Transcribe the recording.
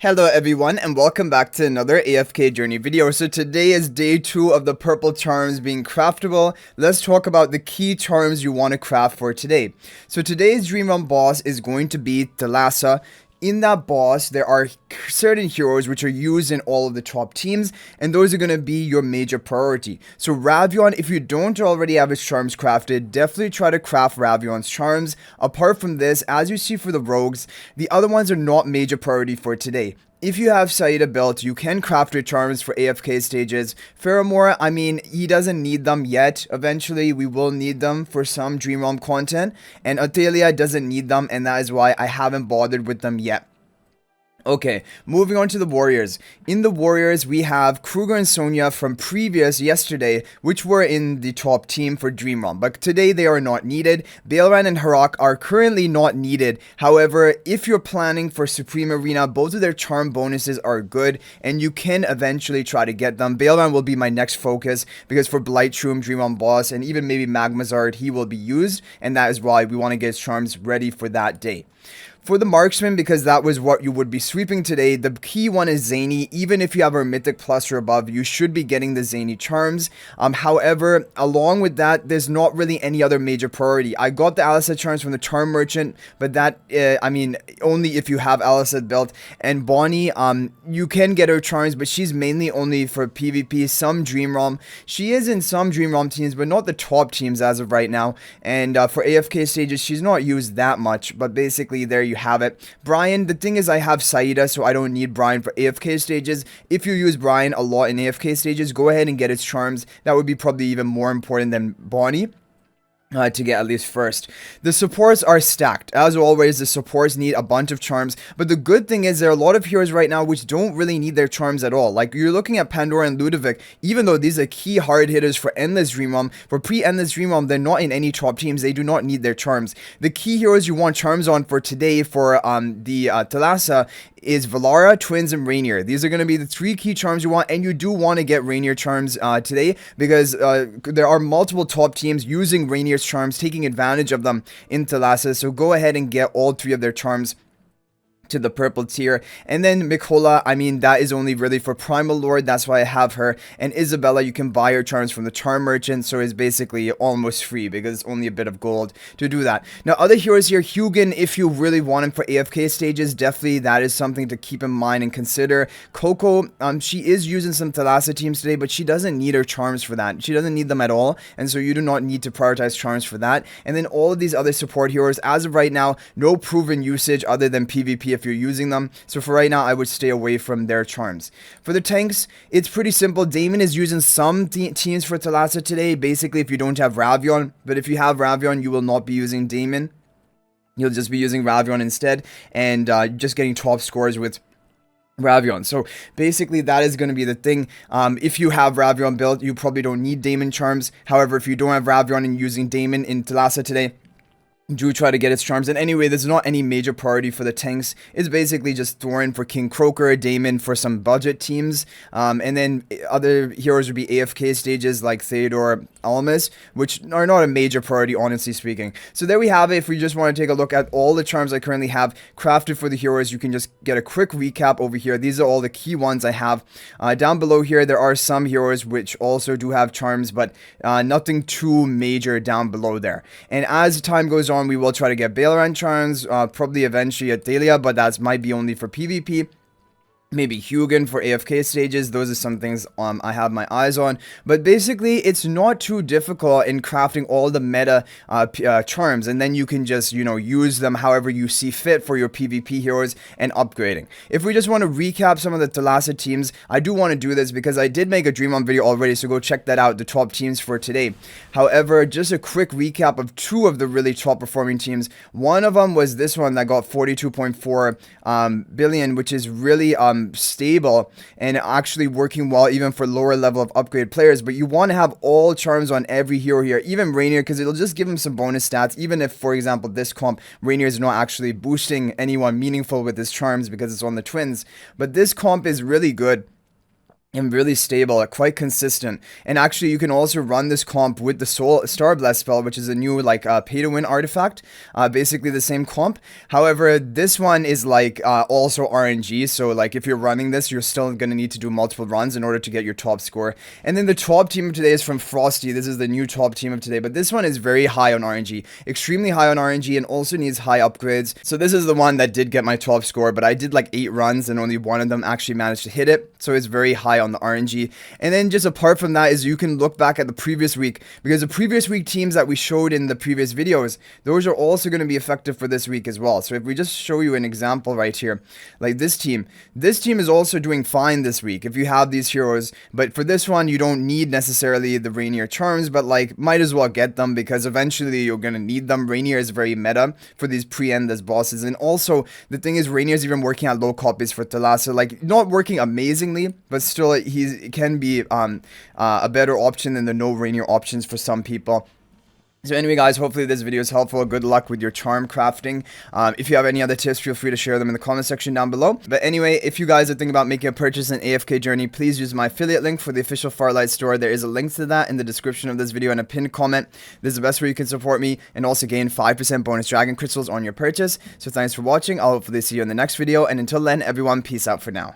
Hello everyone and welcome back to another AFK journey video. So today is day 2 of the purple charms being craftable. Let's talk about the key charms you want to craft for today. So today's dream run boss is going to be Thalassa. In that boss, there are certain heroes which are used in all of the top teams, and those are going to be your major priority. So Ravion, if you don't already have his charms crafted, definitely try to craft Ravion's charms. Apart from this, as you see for the rogues, the other ones are not major priority for today. If you have Saida built, you can craft your charms for AFK stages. Pheromore, I mean, he doesn't need them yet. Eventually, we will need them for some Dream Realm content. And Athalia doesn't need them, and that is why I haven't bothered with them yet. Okay, moving on to the Warriors. In the Warriors, we have Kruger and Sonya from previous yesterday, which were in the top team for Dream Realm, but today they are not needed. Baelran and Harak are currently not needed. However, if you're planning for Supreme Arena, both of their charm bonuses are good, and you can eventually try to get them. Baelran will be my next focus, because for Blightshroom, Dream Realm boss, and even maybe Magmazard, he will be used, and that is why we want to get his charms ready for that day. For the Marksman, because that was what you would be sweeping today, the key one is Zany. Even if you have a Mythic Plus or above, you should be getting the Zany charms. However, along with that, there's not really any other major priority. I got the Alicent charms from the Charm Merchant, but that, I mean, only if you have Alicent built. And Bonnie, you can get her charms, but she's mainly only for PvP, some Dream Realm. She is in some Dream Realm teams, but not the top teams as of right now. And for AFK stages, she's not used that much, but basically there you have it. Brian, the thing is I have Saida, so I don't need Brian for AFK stages. If you use Brian a lot in AFK stages, go ahead and get his charms. That would be probably even more important than Bonnie. To get at least first. The supports are stacked. As always, the supports need a bunch of charms, but the good thing is there are a lot of heroes right now which don't really need their charms at all. Like, you're looking at Pandora and Ludovic, even though these are key hard hitters for Endless Dream Realm, for pre-Endless Dream Realm, they're not in any top teams, they do not need their charms. The key heroes you want charms on for today for the Thalassa is Valara, Twins, and Reinier. These are going to be the 3 key charms you want, and you do want to get Reinier charms today, because there are multiple top teams using Rainier's charms, taking advantage of them in Thalassa, so go ahead and get all 3 of their charms to the purple tier. And then Mikola, I mean, that is only really for Primal Lord, that's why I have her. And Isabella, you can buy her charms from the Charm Merchant, so it's basically almost free because it's only a bit of gold to do that. Now, other heroes here, Hugin, if you really want him for AFK stages, definitely that is something to keep in mind and consider. Coco, she is using some Thalassa teams today, but she doesn't need her charms for that. She doesn't need them at all, and so you do not need to prioritize charms for that. And then all of these other support heroes, as of right now, no proven usage other than PvP if you're using them, so for right now I would stay away from their charms. For the tanks, it's pretty simple. Damon is using some teams for Thalassa today, basically if you don't have Ravion, but if you have Ravion, you will not be using Damon. You'll just be using Ravion instead, and just getting top scores with Ravion. So basically that is going to be the thing. If you have Ravion built, you probably don't need Damon charms. However, if you don't have Ravion and using Damon in Thalassa today, do try to get its charms. And anyway, there's not any major priority for the tanks. It's basically just Thorin for King Croker, Damon for some budget teams, and then other heroes would be AFK stages like Theodore, Almas, which are not a major priority, honestly speaking. So there we have it. If we just want to take a look at all the charms I currently have crafted for the heroes, you can just get a quick recap over here. These are all the key ones I have. Down below here, there are some heroes which also do have charms, but nothing too major down below there. And as time goes on, we will try to get Baelran charms, probably eventually Athalia, but that might be only for PvP. Maybe Hugin for AFK stages. Those are some things I have my eyes on. But basically, it's not too difficult in crafting all the meta charms. And then you can just, you know, use them however you see fit for your PvP heroes and upgrading. If we just want to recap some of the Thalassa teams, I do want to do this because I did make a Dream On video already. So go check that out, the top teams for today. However, just a quick recap of 2 of the really top performing teams. One of them was this one that got 42.4 billion, which is really stable and actually working well even for lower level of upgrade players. But you want to have all charms on every hero here, even Reinier, because it'll just give him some bonus stats, even if, for example, this comp Reinier is not actually boosting anyone meaningful with his charms because it's on the twins. But this comp is really good and really stable, quite consistent. And actually, you can also run this comp with the Soul Star Bless spell, which is a new like pay to win artifact. Basically the same comp. However, this one is like also RNG. So like if you're running this, you're still gonna need to do multiple runs in order to get your top score. And then the top team of today is from Frosty. This is the new top team of today, but this one is very high on RNG, extremely high on RNG, and also needs high upgrades. So this is the one that did get my top score, but I did like 8 runs and only one of them actually managed to hit it. So it's very high on the RNG. And then just apart from that is you can look back at the previous week, because the previous week teams that we showed in the previous videos, those are also going to be effective for this week as well. So if we just show you an example right here, like this team is also doing fine this week if you have these heroes. But for this one, you don't need necessarily the Reinier charms, but like might as well get them because eventually you're going to need them. Reinier is very meta for these pre-end as bosses. And also the thing is, Reinier is even working at low copies for Thalassa, like not working amazingly, but still he can be a better option than the no Reinier options for some people. So anyway guys, hopefully this video is helpful. Good luck with your charm crafting. If you have any other tips, feel free to share them in the comment section down below. But anyway, if you guys are thinking about making a purchase in AFK Journey, please use my affiliate link for the official Farlight store. There is a link to that in the description of this video and a pinned comment. This is the best way you can support me and also gain 5% bonus dragon crystals on your purchase. So thanks for watching. I'll hopefully see you in the next video, and until then, everyone, peace out for now.